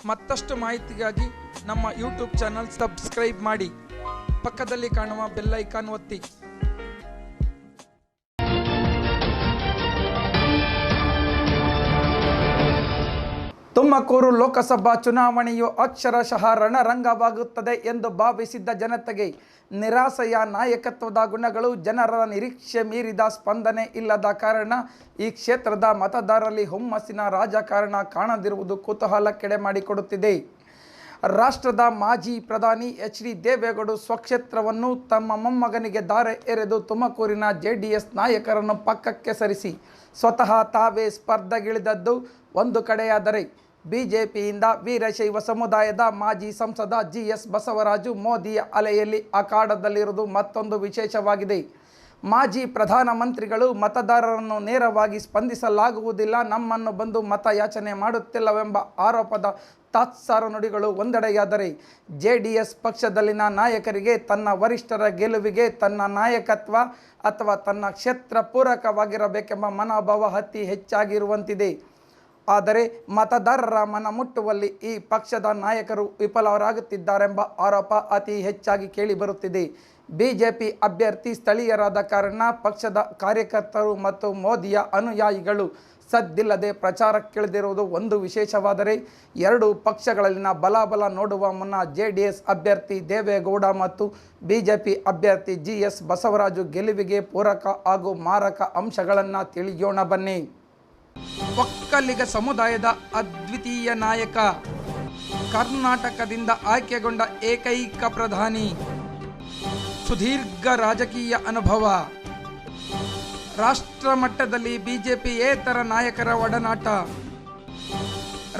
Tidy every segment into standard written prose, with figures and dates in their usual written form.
ಮತ್ತಷ್ಟು ಮಾಹಿತಿಗಾಗಿ ನಮ್ಮ ಯೂಟ್ಯೂಬ್ ಚಾನಲ್ ಸಬ್ಸ್ಕ್ರೈಬ್ ಮಾಡಿ, ಪಕ್ಕದಲ್ಲಿ ಕಾಣುವ ಬೆಲ್ ಐಕಾನ್ ಒತ್ತಿ. ತುಮಕೂರು ಲೋಕಸಭಾ ಚುನಾವಣೆಯು ಅಕ್ಷರಶಃ ರಣರಂಗವಾಗುತ್ತದೆ ಎಂದು ಭಾವಿಸಿದ್ದ ಜನತೆಗೆ ನಿರಾಸೆಯ ನಾಯಕತ್ವದ ಗುಣಗಳು, ಜನರ ನಿರೀಕ್ಷೆ ಮೀರಿದ ಸ್ಪಂದನೆ ಇಲ್ಲದ ಕಾರಣ ಈ ಕ್ಷೇತ್ರದ ಮತದಾರರಲ್ಲಿ ಹುಮ್ಮಸ್ಸಿನ ರಾಜಕಾರಣ ಕಾಣದಿರುವುದು ಕುತೂಹಲಕ್ಕೆಡೆ ಮಾಡಿಕೊಡುತ್ತಿದೆ. ರಾಷ್ಟ್ರದ ಮಾಜಿ ಪ್ರಧಾನಿ ಎಚ್.ಡಿ. ದೇವೇಗೌಡರು ಸ್ವಕ್ಷೇತ್ರವನ್ನು ತಮ್ಮ ಮೊಮ್ಮಗನಿಗೆ ಧಾರೆ ಎರೆದು ತುಮಕೂರಿನ ಜೆಡಿಎಸ್ ನಾಯಕರನ್ನು ಪಕ್ಕಕ್ಕೆ ಸರಿಸಿ ಸ್ವತಃ ತಾವೇ ಸ್ಪರ್ಧೆಗಿಳಿದದ್ದು ಒಂದು ಕಡೆಯಾದರೆ, ಬಿಜೆಪಿಯಿಂದ ವೀರಶೈವ ಸಮುದಾಯದ ಮಾಜಿ ಸಂಸದ ಜಿ.ಎಸ್. ಬಸವರಾಜು ಮೋದಿಯ ಅಲೆಯಲ್ಲಿ ಅಖಾಡದಲ್ಲಿರುವುದು ಮತ್ತೊಂದು ವಿಶೇಷವಾಗಿದೆ. ಮಾಜಿ ಪ್ರಧಾನಮಂತ್ರಿಗಳು ಮತದಾರರನ್ನು ನೇರವಾಗಿ ಸ್ಪಂದಿಸಲಾಗುವುದಿಲ್ಲ, ನಮ್ಮನ್ನು ಬಂದು ಮತಯಾಚನೆ ಮಾಡುತ್ತಿಲ್ಲವೆಂಬ ಆರೋಪದ ತಾತ್ಸಾರ ನುಡಿಗಳು ಒಂದೆಡೆಯಾದರೆ, ಜೆಡಿಎಸ್ ಪಕ್ಷದಲ್ಲಿನ ನಾಯಕರಿಗೆ ತನ್ನ ವರಿಷ್ಠರ ಗೆಲುವಿಗೆ ತನ್ನ ನಾಯಕತ್ವ ಅಥವಾ ತನ್ನ ಕ್ಷೇತ್ರ ಪೂರಕವಾಗಿರಬೇಕೆಂಬ ಮನೋಭಾವ ಅತಿ ಹೆಚ್ಚಾಗಿರುವಂತಿದೆ. ಆದರೆ ಮತದಾರರ ಮನ ಮುಟ್ಟುವಲ್ಲಿ ಈ ಪಕ್ಷದ ನಾಯಕರು ವಿಫಲರಾಗುತ್ತಿದ್ದಾರೆಂಬ ಆರೋಪ ಅತಿ ಹೆಚ್ಚಾಗಿ ಕೇಳಿಬರುತ್ತಿದೆ. ಬಿಜೆಪಿ ಅಭ್ಯರ್ಥಿ ಸ್ಥಳೀಯರಾದ ಕಾರಣ ಪಕ್ಷದ ಕಾರ್ಯಕರ್ತರು ಮತ್ತು ಮೋದಿಯ ಅನುಯಾಯಿಗಳು ಸದ್ದಿಲ್ಲದೆ ಪ್ರಚಾರಕ್ಕಿಳಿದಿರುವುದು ಒಂದು ವಿಶೇಷವಾದರೆ, ಎರಡೂ ಪಕ್ಷಗಳಲ್ಲಿನ ಬಲಾಬಲ ನೋಡುವ ಮುನ್ನ ಜೆಡಿಎಸ್ ಅಭ್ಯರ್ಥಿ ದೇವೇಗೌಡ ಮತ್ತು ಬಿಜೆಪಿ ಅಭ್ಯರ್ಥಿ ಜಿ.ಎಸ್. ಬಸವರಾಜು ಗೆಲುವಿಗೆ ಪೂರಕ ಹಾಗೂ ಮಾರಕ ಅಂಶಗಳನ್ನು ತಿಳಿಯೋಣ ಬನ್ನಿ. ಒಕ್ಕಲಿಗ ಸಮುದಾಯದ ಅದ್ವಿತೀಯ ನಾಯಕ, ಕರ್ನಾಟಕದಿಂದ ಆಯ್ಕೆಗೊಂಡ ಏಕೈಕ ಪ್ರಧಾನಿ, ಸುದೀರ್ಘ ರಾಜಕೀಯ ಅನುಭವ, ರಾಷ್ಟ್ರ ಮಟ್ಟದಲ್ಲಿ ಬಿಜೆಪಿಯೇತರ ನಾಯಕರ ಒಡನಾಟ,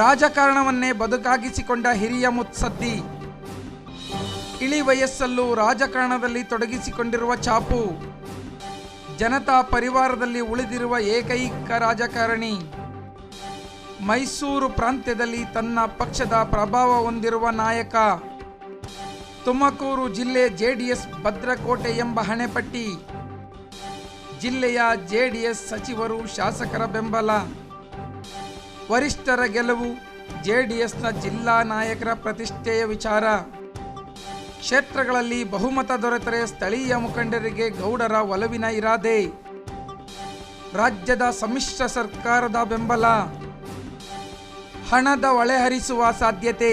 ರಾಜಕಾರಣವನ್ನೇ ಬದುಕಾಗಿಸಿಕೊಂಡ ಹಿರಿಯ ಮುತ್ಸದ್ದಿ, ಇಳಿ ವಯಸ್ಸಲ್ಲೂ ರಾಜಕಾರಣದಲ್ಲಿ ತೊಡಗಿಸಿಕೊಂಡಿರುವ ಛಾಪು, ಜನತಾ ಪರಿವಾರದಲ್ಲಿ ಉಳಿದಿರುವ ಏಕೈಕ ರಾಜಕಾರಣಿ, ಮೈಸೂರು ಪ್ರಾಂತ್ಯದಲ್ಲಿ ತನ್ನ ಪಕ್ಷದ ಪ್ರಭಾವ ಹೊಂದಿರುವ ನಾಯಕ, ತುಮಕೂರು ಜಿಲ್ಲೆ ಜೆಡಿಎಸ್ ಭದ್ರಕೋಟೆ ಎಂಬ ಹಣೆಪಟ್ಟಿ, ಜಿಲ್ಲೆಯ ಜೆಡಿಎಸ್ ಸಚಿವರು ಶಾಸಕರ ಬೆಂಬಲ, ವರಿಷ್ಠರ ಗೆಲುವು ಜೆಡಿಎಸ್ನ ಜಿಲ್ಲಾ ನಾಯಕರ ಪ್ರತಿಷ್ಠೆಯ ವಿಚಾರ, ಕ್ಷೇತ್ರಗಳಲ್ಲಿ ಬಹುಮತ ದೊರೆತರೆ ಸ್ಥಳೀಯ ಮುಖಂಡರಿಗೆ ಗೌಡರ ಒಲವಿನ ಇರಾದೆ, ರಾಜ್ಯದ ಸಮ್ಮಿಶ್ರ ಸರ್ಕಾರದ ಬೆಂಬಲ, ಹಣದ ಒಳೆಹರಿಸುವ ಸಾಧ್ಯತೆ.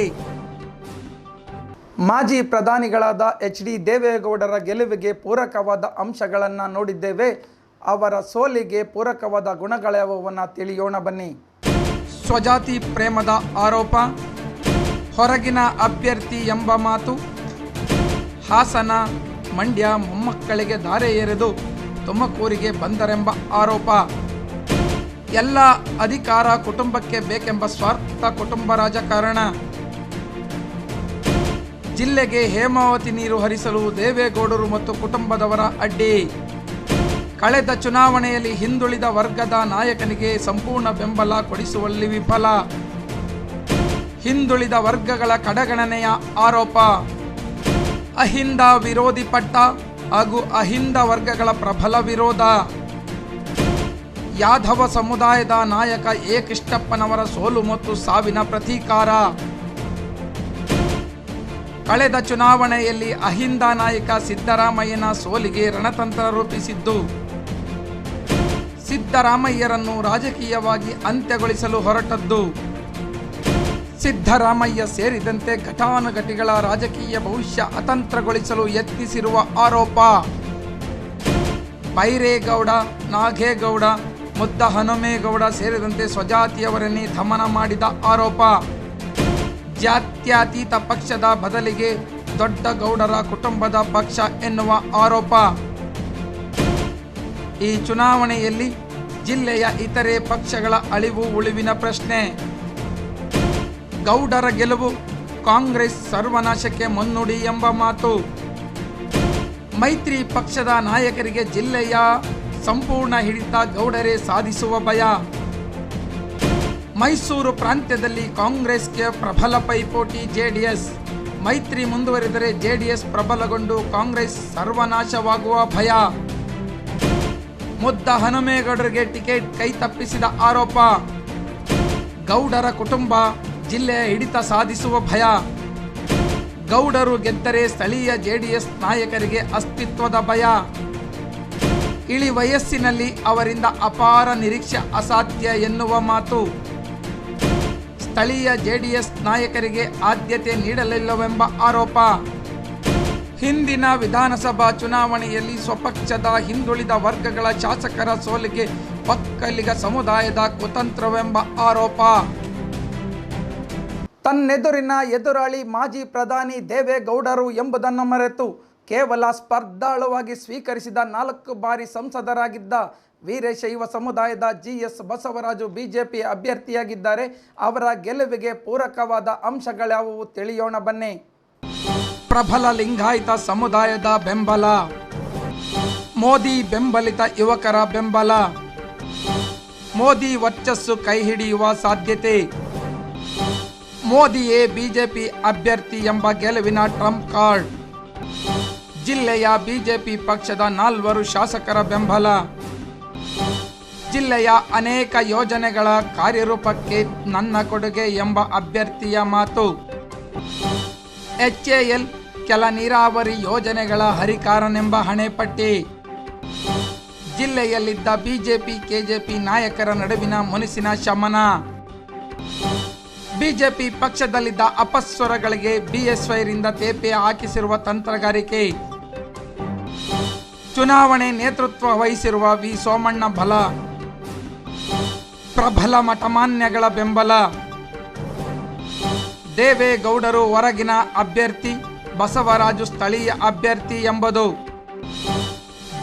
ಮಾಜಿ ಪ್ರಧಾನಿಗಳಾದ ಎಚ್.ಡಿ. ದೇವೇಗೌಡರ ಗೆಲುವಿಗೆ ಪೂರಕವಾದ ಅಂಶಗಳನ್ನು ನೋಡಿದ್ದೇವೆ. ಅವರ ಸೋಲಿಗೆ ಪೂರಕವಾದ ಗುಣಗಳ್ಯಾವನ್ನ ತಿಳಿಯೋಣ ಬನ್ನಿ. ಸ್ವಜಾತಿ ಪ್ರೇಮದ ಆರೋಪ, ಹೊರಗಿನ ಅಭ್ಯರ್ಥಿ ಎಂಬ ಮಾತು, ಹಾಸನ ಮಂಡ್ಯ ಮೊಮ್ಮಕ್ಕಳಿಗೆ ಧಾರೆ ಎರೆದು ತುಮಕೂರಿಗೆ ಬಂದರೆಂಬ ಆರೋಪ, ಎಲ್ಲ ಅಧಿಕಾರ ಕುಟುಂಬಕ್ಕೆ ಬೇಕೆಂಬ ಸ್ವಾರ್ಥ ಕುಟುಂಬ ರಾಜಕಾರಣ, ಜಿಲ್ಲೆಗೆ ಹೇಮಾವತಿ ನೀರು ಹರಿಸಲು ದೇವೇಗೌಡರು ಮತ್ತು ಕುಟುಂಬದವರ ಅಡ್ಡಿ, ಕಳೆದ ಚುನಾವಣೆಯಲ್ಲಿ ಹಿಂದುಳಿದ ವರ್ಗದ ನಾಯಕನಿಗೆ ಸಂಪೂರ್ಣ ಬೆಂಬಲ ಕೊಡಿಸುವಲ್ಲಿ ವಿಫಲ, ಹಿಂದುಳಿದ ವರ್ಗಗಳ ಕಡೆಗಣನೆಯ ಆರೋಪ, ಅಹಿಂದ ವಿರೋಧಿ ಪಟ್ಟ ಹಾಗೂ ಅಹಿಂದ ವರ್ಗಗಳ ಪ್ರಬಲ ವಿರೋಧ, ಯಾದವ ಸಮುದಾಯದ ನಾಯಕ ಎ ಕೃಷ್ಣಪ್ಪನವರ ಸೋಲು ಮತ್ತು ಸಾವಿನ ಪ್ರತೀಕಾರ, ಕಳೆದ ಚುನಾವಣೆಯಲ್ಲಿ ಅಹಿಂದ ನಾಯಕ ಸಿದ್ದರಾಮಯ್ಯನ ಸೋಲಿಗೆ ರಣತಂತ್ರ ರೂಪಿಸಿದ್ದು, ಸಿದ್ದರಾಮಯ್ಯರನ್ನು ರಾಜಕೀಯವಾಗಿ ಅಂತ್ಯಗೊಳಿಸಲು ಹೊರಟದ್ದು, ಸಿದ್ದರಾಮಯ್ಯ ಸೇರಿದಂತೆ ಘಟಾನುಘಟಿಗಳ ರಾಜಕೀಯ ಭವಿಷ್ಯ ಅತಂತ್ರಗೊಳಿಸಲು ಯತ್ನಿಸಿರುವ ಆರೋಪ, ಬೈರೇಗೌಡ, ನಾಗೇಗೌಡ, ಮುದ್ದ ಹನುಮೇಗೌಡ ಸೇರಿದಂತೆ ಸ್ವಜಾತಿಯವರನ್ನೇ ದಮನ ಮಾಡಿದ ಆರೋಪ, ಜಾತ್ಯತೀತ ಪಕ್ಷದ ಬದಲಿಗೆ ದೊಡ್ಡ ಗೌಡರ ಕುಟುಂಬದ ಪಕ್ಷ ಎನ್ನುವ ಆರೋಪ. ಈ ಚುನಾವಣೆಯಲ್ಲಿ ಜಿಲ್ಲೆಯ ಇತರೆ ಪಕ್ಷಗಳ ಅಳಿವು ಉಳಿವಿನ ಪ್ರಶ್ನೆ, ಗೌಡರ ಗೆಲುವು ಕಾಂಗ್ರೆಸ್ ಸರ್ವನಾಶಕ್ಕೆ ಮುನ್ನುಡಿ ಎಂಬ ಮಾತು, ಮೈತ್ರಿ ಪಕ್ಷದ ನಾಯಕರಿಗೆ ಜಿಲ್ಲೆಯ ಸಂಪೂರ್ಣ ಹಿಡಿತ ಗೌಡರೇ ಸಾಧಿಸುವ ಭಯ, ಮೈಸೂರು ಪ್ರಾಂತ್ಯದಲ್ಲಿ ಕಾಂಗ್ರೆಸ್ಗೆ ಪ್ರಬಲ ಪೈಪೋಟಿ ಜೆಡಿಎಸ್, ಮೈತ್ರಿ ಮುಂದುವರಿದರೆ ಜೆಡಿಎಸ್ ಪ್ರಬಲಗೊಂಡು ಕಾಂಗ್ರೆಸ್ ಸರ್ವನಾಶವಾಗುವ ಭಯ, ಮುದ್ದ ಹನುಮೇಗೌಡರಿಗೆ ಟಿಕೆಟ್ ಕೈ ತಪ್ಪಿಸಿದ ಆರೋಪ, ಗೌಡರ ಕುಟುಂಬ ಜಿಲ್ಲೆಯ ಹಿಡಿತ ಸಾಧಿಸುವ ಭಯ. ಗೌಡರು ಗೆದ್ದರೆ ಸ್ಥಳೀಯ ಜೆಡಿಎಸ್ ನಾಯಕರಿಗೆ ಅಸ್ತಿತ್ವದ ಭಯ. ಇಳಿ ವಯಸ್ಸಿನಲ್ಲಿ ಅವರಿಂದ ಅಪಾರ ನಿರೀಕ್ಷೆ ಅಸಾಧ್ಯ ಎನ್ನುವ ಮಾತು. ಸ್ಥಳೀಯ ಜೆಡಿಎಸ್ ನಾಯಕರಿಗೆ ಆದ್ಯತೆ ನೀಡಲಿಲ್ಲವೆಂಬ ಆರೋಪ. ಹಿಂದಿನ ವಿಧಾನಸಭಾ ಚುನಾವಣೆಯಲ್ಲಿ ಸ್ವಪಕ್ಷದ ಹಿಂದುಳಿದ ವರ್ಗಗಳ ಶಾಸಕರ ಸೋಲಿಗೆ ಒಕ್ಕಲಿಗ ಸಮುದಾಯದ ಕುತಂತ್ರವೆಂಬ ಆರೋಪ. ತನ್ನೆದುರಿನ ಎದುರಾಳಿ ಮಾಜಿ ಪ್ರಧಾನಿ ದೇವೇಗೌಡರು ಎಂಬುದನ್ನು ಮರೆತು ಕೇವಲ ಸ್ಪರ್ಧಾಳುವಾಗಿ ಸ್ವೀಕರಿಸಿದ 4 ಬಾರಿ ಸಂಸದರಾಗಿದ್ದ ವೀರಶೈವ ಸಮುದಾಯದ GS ಬಸವರಾಜು ಬಿಜೆಪಿ ಅಭ್ಯರ್ಥಿಯಾಗಿದ್ದಾರೆ. ಅವರ ಗೆಲುವಿಗೆ ಪೂರಕವಾದ ಅಂಶಗಳ್ಯಾವುವು ತಿಳಿಯೋಣ ಬನ್ನಿ. ಪ್ರಬಲ ಲಿಂಗಾಯತ ಸಮುದಾಯದ ಬೆಂಬಲ. ಮೋದಿ ಬೆಂಬಲಿತ ಯುವಕರ ಬೆಂಬಲ. ಮೋದಿ ವರ್ಚಸ್ಸು ಕೈ ಹಿಡಿಯುವ ಸಾಧ್ಯತೆ. ಮೋದಿಯೇ ಬಿಜೆಪಿ ಅಭ್ಯರ್ಥಿ ಎಂಬ ಗೆಲುವಿನ ಟ್ರಂಪ್ ಕಾರ್ಡ್. ಜಿಲ್ಲೆಯ ಬಿಜೆಪಿ ಪಕ್ಷದ 4 ಶಾಸಕರ ಬೆಂಬಲ. ಜಿಲ್ಲೆಯ ಅನೇಕ ಯೋಜನೆಗಳ ಕಾರ್ಯರೂಪಕ್ಕೆ ನನ್ನ ಕೊಡುಗೆ ಎಂಬ ಅಭ್ಯರ್ಥಿಯ ಮಾತು. HAL ಕೆಲ ನೀರಾವರಿ ಯೋಜನೆಗಳ ಹರಿಕಾರನೆಂಬ ಹಣೆಪಟ್ಟಿ. ಜಿಲ್ಲೆಯಲ್ಲಿದ್ದ ಬಿಜೆಪಿ ಕೆಜೆಪಿ ನಾಯಕರ ನಡುವಿನ ಮುನಿಸಿನ ಶಮನ. ಬಿಜೆಪಿ ಪಕ್ಷದಲ್ಲಿದ್ದ ಅಪಸ್ವರಗಳಿಗೆ BSYರಿಂದ ತೇಪೆ ಹಾಕಿಸಿರುವ ತಂತ್ರಗಾರಿಕೆ. ಚುನಾವಣೆ ನೇತೃತ್ವ ವಹಿಸಿರುವ ವಿ ಸೋಮಣ್ಣ ಬಲ. ಪ್ರಬಲ ಮಠಮಾನ್ಯಗಳ ಬೆಂಬಲ. ದೇವೇಗೌಡರು ಹೊರಗಿನ ಅಭ್ಯರ್ಥಿ, ಬಸವರಾಜು ಸ್ಥಳೀಯ ಅಭ್ಯರ್ಥಿ ಎಂಬುದು.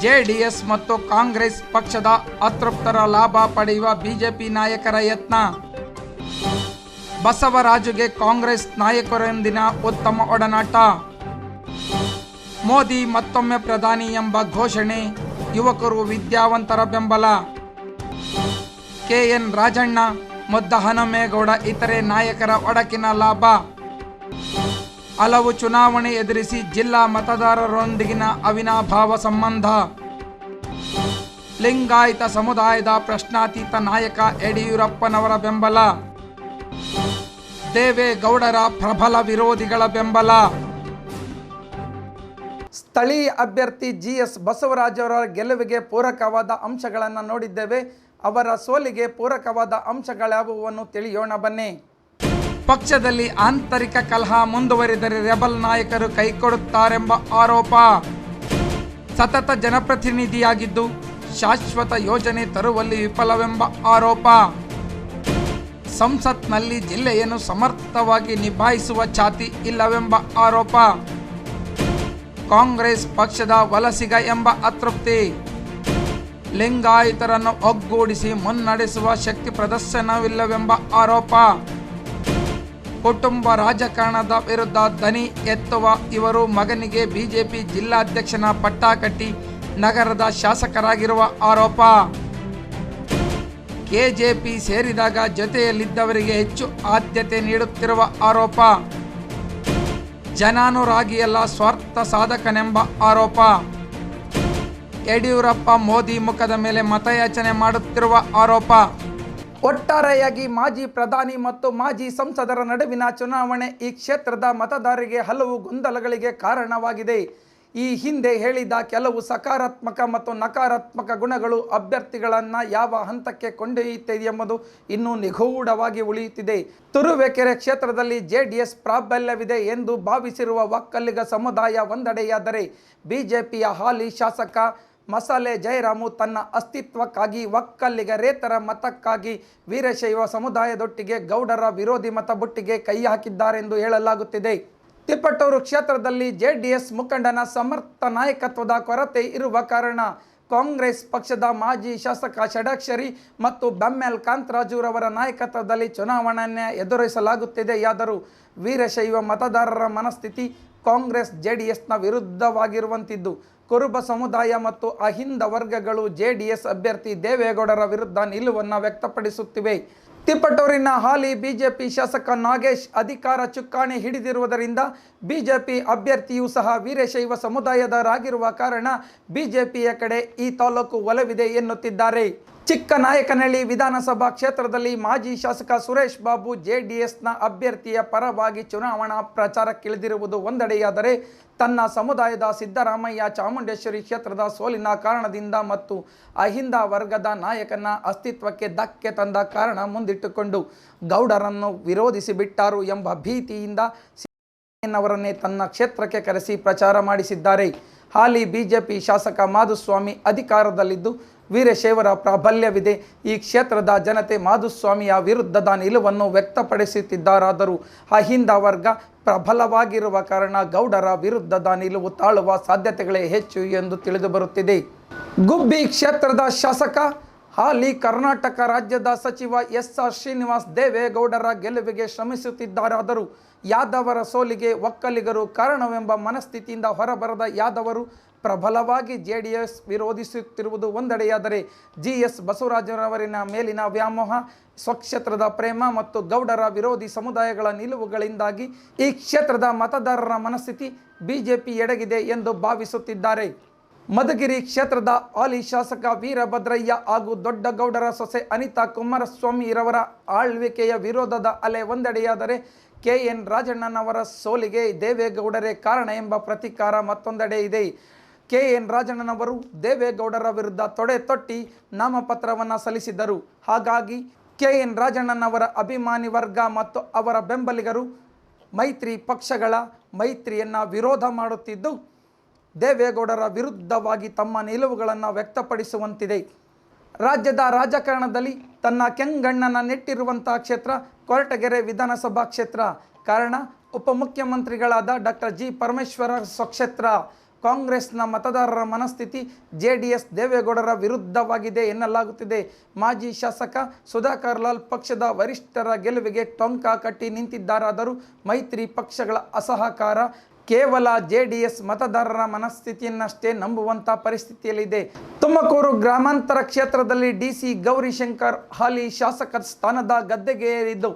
JDS ಮತ್ತು ಕಾಂಗ್ರೆಸ್ ಪಕ್ಷದ ಅತೃಪ್ತರ ಲಾಭ ಪಡೆಯುವ ಬಿಜೆಪಿ ನಾಯಕರ ಯತ್ನ. ಬಸವರಾಜುಗೆ ಕಾಂಗ್ರೆಸ್ ನಾಯಕರೊಂದಿನ ಉತ್ತಮ ಒಡನಾಟ. ಮೋದಿ ಮತ್ತೊಮ್ಮೆ ಪ್ರಧಾನಿ ಎಂಬ ಘೋಷಣೆ. ಯುವಕರು ವಿದ್ಯಾವಂತರ ಬೆಂಬಲ. KN ರಾಜಣ್ಣ, ಮುದ್ದಹನುಮೇಗೌಡ ಇತರೆ ನಾಯಕರ ಒಡಕಿನ ಲಾಭ. ಹಲವು ಚುನಾವಣೆ ಎದುರಿಸಿ ಜಿಲ್ಲಾ ಮತದಾರರೊಂದಿಗಿನ ಅವಿನಾಭಾವ ಸಂಬಂಧ. ಲಿಂಗಾಯತ ಸಮುದಾಯದ ಪ್ರಶ್ನಾತೀತ ನಾಯಕ ಯಡಿಯೂರಪ್ಪನವರ ಬೆಂಬಲ. ದೇವೇಗೌಡರ ಪ್ರಬಲ ವಿರೋಧಿಗಳ ಬೆಂಬಲ. ಸ್ಥಳೀಯ ಅಭ್ಯರ್ಥಿ GS ಬಸವರಾಜವರ ಗೆಲುವಿಗೆ ಪೂರಕವಾದ ಅಂಶಗಳನ್ನು ನೋಡಿದ್ದೇವೆ. ಅವರ ಸೋಲಿಗೆ ಪೂರಕವಾದ ಅಂಶಗಳ್ಯಾವುವನ್ನು ತಿಳಿಯೋಣ ಬನ್ನಿ. ಪಕ್ಷದಲ್ಲಿ ಆಂತರಿಕ ಕಲಹ ಮುಂದುವರಿದರೆ ರೆಬಲ್ ನಾಯಕರು ಕೈಕೊಡುತ್ತಾರೆಂಬ ಆರೋಪ. ಸತತ ಜನಪ್ರತಿನಿಧಿಯಾಗಿದ್ದು ಶಾಶ್ವತ ಯೋಜನೆ ತರುವಲ್ಲಿ ವಿಫಲವೆಂಬ ಆರೋಪ. ಸಂಸತ್ನಲ್ಲಿ ಜಿಲ್ಲೆಯನ್ನು ಸಮರ್ಥವಾಗಿ ನಿಭಾಯಿಸುವ ಛಾತಿ ಇಲ್ಲವೆಂಬ ಆರೋಪ. ಕಾಂಗ್ರೆಸ್ ಪಕ್ಷದ ವಲಸಿಗ ಎಂಬ ಅತೃಪ್ತಿ. ಲಿಂಗಾಯತರನ್ನು ಒಗ್ಗೂಡಿಸಿ ಮುನ್ನಡೆಸುವ ಶಕ್ತಿ ಪ್ರದರ್ಶನವಿಲ್ಲವೆಂಬ ಆರೋಪ. ಕುಟುಂಬ ರಾಜಕಾರಣದ ವಿರುದ್ಧ ದನಿ ಎತ್ತುವ ಇವರು ಮಗನಿಗೆ ಬಿಜೆಪಿ ಜಿಲ್ಲಾಧ್ಯಕ್ಷನ ಪಟ್ಟ ಕಟ್ಟಿ ನಗರದ ಶಾಸಕರಾಗಿರುವ ಆರೋಪ. ಕೆಜೆಪಿ ಸೇರಿದಾಗ ಜೊತೆಯಲ್ಲಿದ್ದವರಿಗೆ ಹೆಚ್ಚು ಆದ್ಯತೆ ನೀಡುತ್ತಿರುವ ಆರೋಪ. ಜನಾನುರಾಗಿಯಲ್ಲ ಸ್ವಾರ್ಥ ಸಾಧಕನೆಂಬ ಆರೋಪ. ಯಡಿಯೂರಪ್ಪ ಮೋದಿ ಮುಖದ ಮೇಲೆ ಮತಯಾಚನೆ ಮಾಡುತ್ತಿರುವ ಆರೋಪ. ಒಟ್ಟಾರೆಯಾಗಿ ಮಾಜಿ ಪ್ರಧಾನಿ ಮತ್ತು ಮಾಜಿ ಸಂಸದರ ನಡುವಿನ ಚುನಾವಣೆ ಈ ಕ್ಷೇತ್ರದ ಮತದಾರರಿಗೆ ಹಲವು ಗೊಂದಲಗಳಿಗೆ ಕಾರಣವಾಗಿದೆ. ಈ ಹಿಂದೆ ಹೇಳಿದ ಕೆಲವು ಸಕಾರಾತ್ಮಕ ಮತ್ತು ನಕಾರಾತ್ಮಕ ಗುಣಗಳು ಅಭ್ಯರ್ಥಿಗಳನ್ನು ಯಾವ ಹಂತಕ್ಕೆ ಕೊಂಡೊಯ್ಯುತ್ತದೆ ಎಂಬುದು ಇನ್ನೂ ನಿಗೂಢವಾಗಿ ಉಳಿಯುತ್ತಿದೆ. ತುರುವೇಕೆರೆ ಕ್ಷೇತ್ರದಲ್ಲಿ JDS ಪ್ರಾಬಲ್ಯವಿದೆ ಎಂದು ಭಾವಿಸಿರುವ ಒಕ್ಕಲಿಗ ಸಮುದಾಯ ಒಂದೆಡೆಯಾದರೆ, ಬಿಜೆಪಿಯ ಹಾಲಿ ಶಾಸಕ ಮಸಾಲೆ ಜಯರಾಮು ತನ್ನ ಅಸ್ತಿತ್ವಕ್ಕಾಗಿ ಒಕ್ಕಲಿಗರೇತರ ಮತಕ್ಕಾಗಿ ವೀರಶೈವ ಸಮುದಾಯದೊಟ್ಟಿಗೆ ಗೌಡರ ವಿರೋಧಿ ಮತ ಬುಟ್ಟಿಗೆ ಕೈ ಹಾಕಿದ್ದಾರೆಂದು ಹೇಳಲಾಗುತ್ತಿದೆ. ತಿಪಟೂರು ಕ್ಷೇತ್ರದಲ್ಲಿ JDS ಮುಖಂಡನ ಸಮರ್ಥ ನಾಯಕತ್ವದ ಕೊರತೆ ಇರುವ ಕಾರಣ ಕಾಂಗ್ರೆಸ್ ಪಕ್ಷದ ಮಾಜಿ ಶಾಸಕ ಷಡಕ್ಷರಿ ಮತ್ತು ಬಮ್ಮೆಲ್ ಕಾಂತರಾಜುರವರ ನಾಯಕತ್ವದಲ್ಲಿ ಚುನಾವಣೆಯನ್ನು ಎದುರಿಸಲಾಗುತ್ತಿದೆಯಾದರೂ ವೀರಶೈವ ಮತದಾರರ ಮನಸ್ಥಿತಿ ಕಾಂಗ್ರೆಸ್ JDSನ ವಿರುದ್ಧವಾಗಿರುವಂತಿದ್ದು, ಕುರುಬ ಸಮುದಾಯ ಮತ್ತು ಅಹಿಂದ ವರ್ಗಗಳು JDS ಅಭ್ಯರ್ಥಿ ದೇವೇಗೌಡರ ವಿರುದ್ಧ ನಿಲುವನ್ನು ವ್ಯಕ್ತಪಡಿಸುತ್ತಿವೆ. ತಿಪಟೂರಿನ ಹಾಲಿ ಬಿಜೆಪಿ ಶಾಸಕ ನಾಗೇಶ್ ಅಧಿಕಾರ ಚುಕ್ಕಾಣಿ ಹಿಡಿದಿರುವುದರಿಂದ ಬಿಜೆಪಿ ಅಭ್ಯರ್ಥಿಯೂ ಸಹ ವೀರಶೈವ ಸಮುದಾಯದವರಾಗಿರುವ ಕಾರಣ ಬಿಜೆಪಿಯ ಕಡೆ ಈ ತಾಲೂಕು ಒಲವಿದೆ ಎನ್ನುತ್ತಿದ್ದಾರೆ. ಚಿಕ್ಕನಾಯಕನಹಳ್ಳಿ ವಿಧಾನಸಭಾ ಕ್ಷೇತ್ರದಲ್ಲಿ ಮಾಜಿ ಶಾಸಕ ಸುರೇಶ್ ಬಾಬು ಜೆಡಿಎಸ್ನ ಅಭ್ಯರ್ಥಿಯ ಪರವಾಗಿ ಚುನಾವಣಾ ಪ್ರಚಾರಕ್ಕಿಳಿದಿರುವುದು ಒಂದೆಡೆಯಾದರೆ, ತನ್ನ ಸಮುದಾಯದ ಸಿದ್ದರಾಮಯ್ಯ ಚಾಮುಂಡೇಶ್ವರಿ ಕ್ಷೇತ್ರದ ಸೋಲಿನ ಕಾರಣದಿಂದ ಮತ್ತು ಅಹಿಂದ ವರ್ಗದ ನಾಯಕನ ಅಸ್ತಿತ್ವಕ್ಕೆ ಧಕ್ಕೆ ತಂದ ಕಾರಣ ಮುಂದಿಟ್ಟುಕೊಂಡು ಗೌಡರನ್ನು ವಿರೋಧಿಸಿಬಿಟ್ಟಾರು ಎಂಬ ಭೀತಿಯಿಂದ ಸಿದ್ದರಾಮಯ್ಯನವರನ್ನೇ ತನ್ನ ಕ್ಷೇತ್ರಕ್ಕೆ ಕರೆಸಿ ಪ್ರಚಾರ ಮಾಡಿಸಿದ್ದಾರೆ. ಹಾಲಿ ಬಿಜೆಪಿ ಶಾಸಕ ಮಾಧುಸ್ವಾಮಿ ಅಧಿಕಾರದಲ್ಲಿದ್ದು ವೀರಶೈವರ ಪ್ರಾಬಲ್ಯವಿದೆ. ಈ ಕ್ಷೇತ್ರದ ಜನತೆ ಮಾಧುಸ್ವಾಮಿಯ ವಿರುದ್ಧದ ನಿಲುವನ್ನು ವ್ಯಕ್ತಪಡಿಸುತ್ತಿದ್ದಾರಾದರೂ ಅಹಿಂದ ವರ್ಗ ಪ್ರಬಲವಾಗಿರುವ ಕಾರಣ ಗೌಡರ ವಿರುದ್ಧದ ನಿಲುವು ತಾಳುವ ಸಾಧ್ಯತೆಗಳೇ ಹೆಚ್ಚು ಎಂದು ತಿಳಿದುಬರುತ್ತಿದೆ. ಗುಬ್ಬಿ ಕ್ಷೇತ್ರದ ಶಾಸಕ ಹಾಲಿ ಕರ್ನಾಟಕ ರಾಜ್ಯದ ಸಚಿವ ಎಸ್.ಆರ್. ಶ್ರೀನಿವಾಸ್ ದೇವೇಗೌಡರ ಗೆಲುವಿಗೆ ಶ್ರಮಿಸುತ್ತಿದ್ದಾರಾದರೂ ಯಾದವರ ಸೋಲಿಗೆ ಒಕ್ಕಲಿಗರು ಕಾರಣವೆಂಬ ಮನಸ್ಥಿತಿಯಿಂದ ಹೊರಬರದ ಯಾದವರು ಪ್ರಬಲವಾಗಿ ಜೆಡಿಎಸ್ ವಿರೋಧಿಸುತ್ತಿರುವುದು ಒಂದೆಡೆಯಾದರೆ, ಜಿ.ಎಸ್. ಬಸವರಾಜರವರಿನ ಮೇಲಿನ ವ್ಯಾಮೋಹ, ಸ್ವಕ್ಷೇತ್ರದ ಪ್ರೇಮ ಮತ್ತು ಗೌಡರ ವಿರೋಧಿ ಸಮುದಾಯಗಳ ನಿಲುವುಗಳಿಂದಾಗಿ ಈ ಕ್ಷೇತ್ರದ ಮತದಾರರ ಮನಸ್ಥಿತಿ ಬಿಜೆಪಿ ಎಡಗಿದೆ ಎಂದು ಭಾವಿಸುತ್ತಿದ್ದಾರೆ. ಮಧುಗಿರಿ ಕ್ಷೇತ್ರದ ಹಾಲಿ ಶಾಸಕ ವೀರಭದ್ರಯ್ಯ ಹಾಗೂ ದೊಡ್ಡಗೌಡರ ಸೊಸೆ ಅನಿತಾ ಕುಮಾರಸ್ವಾಮಿರವರ ಆಳ್ವಿಕೆಯ ವಿರೋಧದ ಅಲೆ ಒಂದೆಡೆಯಾದರೆ, ಕೆ.ಎನ್. ರಾಜಣ್ಣನವರ ಸೋಲಿಗೆ ದೇವೇಗೌಡರೇ ಕಾರಣ ಎಂಬ ಪ್ರತೀಕಾರ ಮತ್ತೊಂದೆಡೆ ಇದೆ. ಕೆ.ಎನ್. ರಾಜಣ್ಣನವರು ದೇವೇಗೌಡರ ವಿರುದ್ಧ ತೊಡೆ ತೊಟ್ಟಿ ನಾಮಪತ್ರವನ್ನು ಸಲ್ಲಿಸಿದ್ದರು. ಹಾಗಾಗಿ ಕೆ.ಎನ್. ರಾಜಣ್ಣನವರ ಅಭಿಮಾನಿ ವರ್ಗ ಮತ್ತು ಅವರ ಬೆಂಬಲಿಗರು ಮೈತ್ರಿ ಪಕ್ಷಗಳ ಮೈತ್ರಿಯನ್ನು ವಿರೋಧ ಮಾಡುತ್ತಿದ್ದು, ದೇವೇಗೌಡರ ವಿರುದ್ಧವಾಗಿ ತಮ್ಮ ನಿಲುವುಗಳನ್ನು ವ್ಯಕ್ತಪಡಿಸುವಂತಿದೆ. ರಾಜ್ಯದ ರಾಜಕಾರಣದಲ್ಲಿ ತನ್ನ ಕೆಂಗಣ್ಣನ ನೆಟ್ಟಿರುವಂಥ ಕ್ಷೇತ್ರ ಕೊರಟಗೆರೆ ವಿಧಾನಸಭಾ ಕ್ಷೇತ್ರ. ಕಾರಣ, ಉಪಮುಖ್ಯಮಂತ್ರಿಗಳಾದ ಡಾಕ್ಟರ್ ಜಿ. ಪರಮೇಶ್ವರ ಸ್ವಕ್ಷೇತ್ರ. ಕಾಂಗ್ರೆಸ್ನ ಮತದಾರರ ಮನಸ್ಥಿತಿ ಜೆಡಿಎಸ್ ದೇವೇಗೌಡರ ವಿರುದ್ಧವಾಗಿದೆ ಎನ್ನಲಾಗುತ್ತಿದೆ. ಮಾಜಿ ಶಾಸಕ ಸುಧಾಕರ್ ಲಾಲ್ ಪಕ್ಷದ ವರಿಷ್ಠರ ಗೆಲುವಿಗೆ ಟೊಂಕ ಕಟ್ಟಿ ನಿಂತಿದ್ದಾರಾದರೂ ಮೈತ್ರಿ ಪಕ್ಷಗಳ ಅಸಹಕಾರ ಕೇವಲ ಜೆಡಿಎಸ್ ಮತದಾರರ ಮನಸ್ಥಿತಿಯನ್ನಷ್ಟೇ ನಂಬುವಂಥ ಪರಿಸ್ಥಿತಿಯಲ್ಲಿದೆ. ತುಮಕೂರು ಗ್ರಾಮಾಂತರ ಕ್ಷೇತ್ರದಲ್ಲಿ ಡಿ.ಸಿ. ಗೌರಿಶಂಕರ್ ಹಾಲಿ ಶಾಸಕ ಸ್ಥಾನದ ಗದ್ದೆಗೇರಿದ್ದು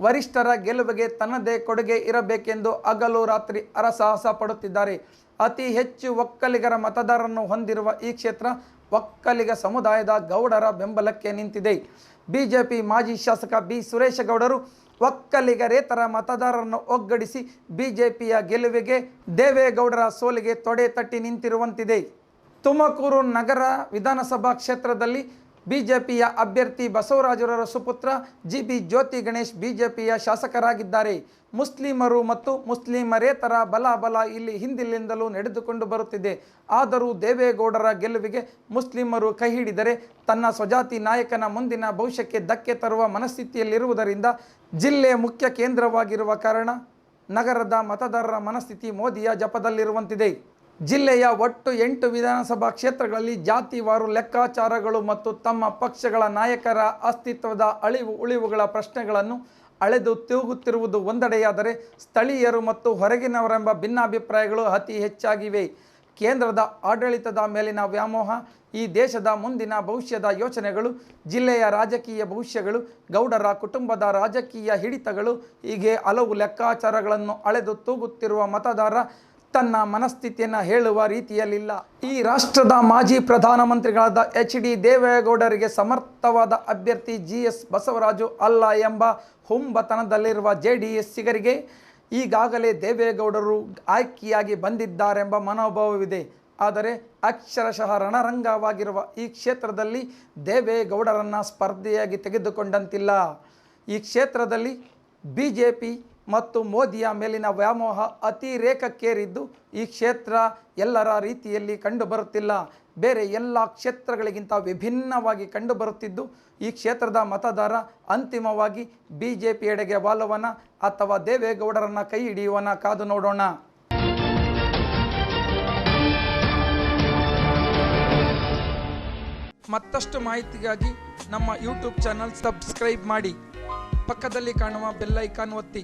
ವರಿಷ್ಠರ ಗೆಲುವಿಗೆ ತನ್ನದೇ ಕೊಡುಗೆ ಇರಬೇಕೆಂದು ಹಗಲು ರಾತ್ರಿ ಹರಸಾಹಸ ಪಡುತ್ತಿದ್ದಾರೆ. ಅತಿ ಹೆಚ್ಚು ಒಕ್ಕಲಿಗರ ಮತದಾರರನ್ನು ಹೊಂದಿರುವ ಈ ಕ್ಷೇತ್ರ ಒಕ್ಕಲಿಗ ಸಮುದಾಯದ ಗೌಡರ ಬೆಂಬಲಕ್ಕೆ ನಿಂತಿದೆ. ಬಿಜೆಪಿ ಮಾಜಿ ಶಾಸಕ ಬಿ. ಸುರೇಶಗೌಡರು ಒಕ್ಕಲಿಗರೇತರ ಮತದಾರರನ್ನು ಒಗ್ಗೂಡಿಸಿ ಬಿಜೆಪಿಯ ಗೆಲುವಿಗೆ, ದೇವೇಗೌಡರ ಸೋಲಿಗೆ ತೊಡೆ ತಟ್ಟಿ ನಿಂತಿರುವಂತಿದೆ. ತುಮಕೂರು ನಗರ ವಿಧಾನಸಭಾ ಕ್ಷೇತ್ರದಲ್ಲಿ ಬಿಜೆಪಿಯ ಅಭ್ಯರ್ಥಿ ಬಸವರಾಜರವರ ಸುಪುತ್ರ ಜಿ.ಬಿ. ಜ್ಯೋತಿ ಗಣೇಶ್ ಬಿಜೆಪಿಯ ಶಾಸಕರಾಗಿದ್ದಾರೆ. ಮುಸ್ಲಿಮರು ಮತ್ತು ಮುಸ್ಲಿಮರೇತರ ಬಲಾಬಲ ಇಲ್ಲಿ ಹಿಂದಿನಿಂದಲೂ ನಡೆದುಕೊಂಡು ಬರುತ್ತಿದೆ. ಆದರೂ ದೇವೇಗೌಡರ ಗೆಲುವಿಗೆ ಮುಸ್ಲಿಮರು ಕೈ ಹಿಡಿದರೆ ತನ್ನ ಸ್ವಜಾತಿ ನಾಯಕನ ಮುಂದಿನ ಭವಿಷ್ಯಕ್ಕೆ ಧಕ್ಕೆ ತರುವ ಮನಸ್ಥಿತಿಯಲ್ಲಿರುವುದರಿಂದ ಜಿಲ್ಲೆಯ ಮುಖ್ಯ ಕೇಂದ್ರವಾಗಿರುವ ಕಾರಣ ನಗರದ ಮತದಾರರ ಮನಸ್ಥಿತಿ ಮೋದಿಯ ಜಪದಲ್ಲಿರುವಂತಿದೆ. ಜಿಲ್ಲೆಯ ಒಟ್ಟು 8 ವಿಧಾನಸಭಾ ಕ್ಷೇತ್ರಗಳಲ್ಲಿ ಜಾತಿವಾರು ಲೆಕ್ಕಾಚಾರಗಳು ಮತ್ತು ತಮ್ಮ ಪಕ್ಷಗಳ ನಾಯಕರ ಅಸ್ತಿತ್ವದ ಉಳಿವುಗಳ ಪ್ರಶ್ನೆಗಳನ್ನು ಅಳೆದು ತೂಗುತ್ತಿರುವುದು ಒಂದೆಡೆಯಾದರೆ, ಸ್ಥಳೀಯರು ಮತ್ತು ಹೊರಗಿನವರೆಂಬ ಭಿನ್ನಾಭಿಪ್ರಾಯಗಳು ಅತಿ ಹೆಚ್ಚಾಗಿವೆ. ಕೇಂದ್ರದ ಆಡಳಿತದ ಮೇಲಿನ ವ್ಯಾಮೋಹ, ಈ ದೇಶದ ಮುಂದಿನ ಭವಿಷ್ಯದ ಯೋಚನೆಗಳು, ಜಿಲ್ಲೆಯ ರಾಜಕೀಯ ಭವಿಷ್ಯಗಳು, ಗೌಡರ ಕುಟುಂಬದ ರಾಜಕೀಯ ಹಿಡಿತಗಳು, ಹೀಗೆ ಹಲವು ಲೆಕ್ಕಾಚಾರಗಳನ್ನು ಅಳೆದು ತೂಗುತ್ತಿರುವ ಮತದಾರ ತನ್ನ ಮನಸ್ಥಿತಿಯನ್ನು ಹೇಳುವ ರೀತಿಯಲ್ಲಿಲ್ಲ. ಈ ರಾಷ್ಟ್ರದ ಮಾಜಿ ಪ್ರಧಾನಮಂತ್ರಿಗಳಾದ ಎಚ್.ಡಿ. ದೇವೇಗೌಡರಿಗೆ ಸಮರ್ಥವಾದ ಅಭ್ಯರ್ಥಿ ಜಿ.ಎಸ್. ಬಸವರಾಜು ಅಲ್ಲ ಎಂಬ ಹುಂಬತನದಲ್ಲಿರುವ ಜೆಡಿಎಸ್ಸಿಗರಿಗೆ ಈಗಾಗಲೇ ದೇವೇಗೌಡರು ಆಯ್ಕೆಯಾಗಿ ಬಂದಿದ್ದಾರೆಂಬ ಮನೋಭಾವವಿದೆ. ಆದರೆ ಅಕ್ಷರಶಃ ರಣರಂಗವಾಗಿರುವ ಈ ಕ್ಷೇತ್ರದಲ್ಲಿ ದೇವೇಗೌಡರನ್ನು ಸ್ಪರ್ಧೆಯಾಗಿ ತೆಗೆದುಕೊಂಡಂತಿಲ್ಲ. ಈ ಕ್ಷೇತ್ರದಲ್ಲಿ ಬಿಜೆಪಿ ಮತ್ತು ಮೋದಿಯ ಮೇಲಿನ ವ್ಯಾಮೋಹ ಅತಿರೇಕಕ್ಕೇರಿದ್ದು ಈ ಕ್ಷೇತ್ರ ಎಲ್ಲರ ರೀತಿಯಲ್ಲಿ ಕಂಡುಬರುತ್ತಿಲ್ಲ. ಬೇರೆ ಎಲ್ಲ ಕ್ಷೇತ್ರಗಳಿಗಿಂತ ವಿಭಿನ್ನವಾಗಿ ಕಂಡುಬರುತ್ತಿದ್ದು ಈ ಕ್ಷೇತ್ರದ ಮತದಾರ ಅಂತಿಮವಾಗಿ ಬಿಜೆಪಿಯೆಡೆಗೆ ವಾಲುವನ ಅಥವಾ ದೇವೇಗೌಡರನ್ನು ಕೈ ಹಿಡಿಯುವನ ಕಾದು ನೋಡೋಣ. ಮತ್ತಷ್ಟು ಮಾಹಿತಿಗಾಗಿ ನಮ್ಮ ಯೂಟ್ಯೂಬ್ ಚಾನಲ್ ಸಬ್ಸ್ಕ್ರೈಬ್ ಮಾಡಿ, ಪಕ್ಕದಲ್ಲಿ ಕಾಣುವ ಬೆಲ್ ಐಕಾನ್ ಒತ್ತಿ.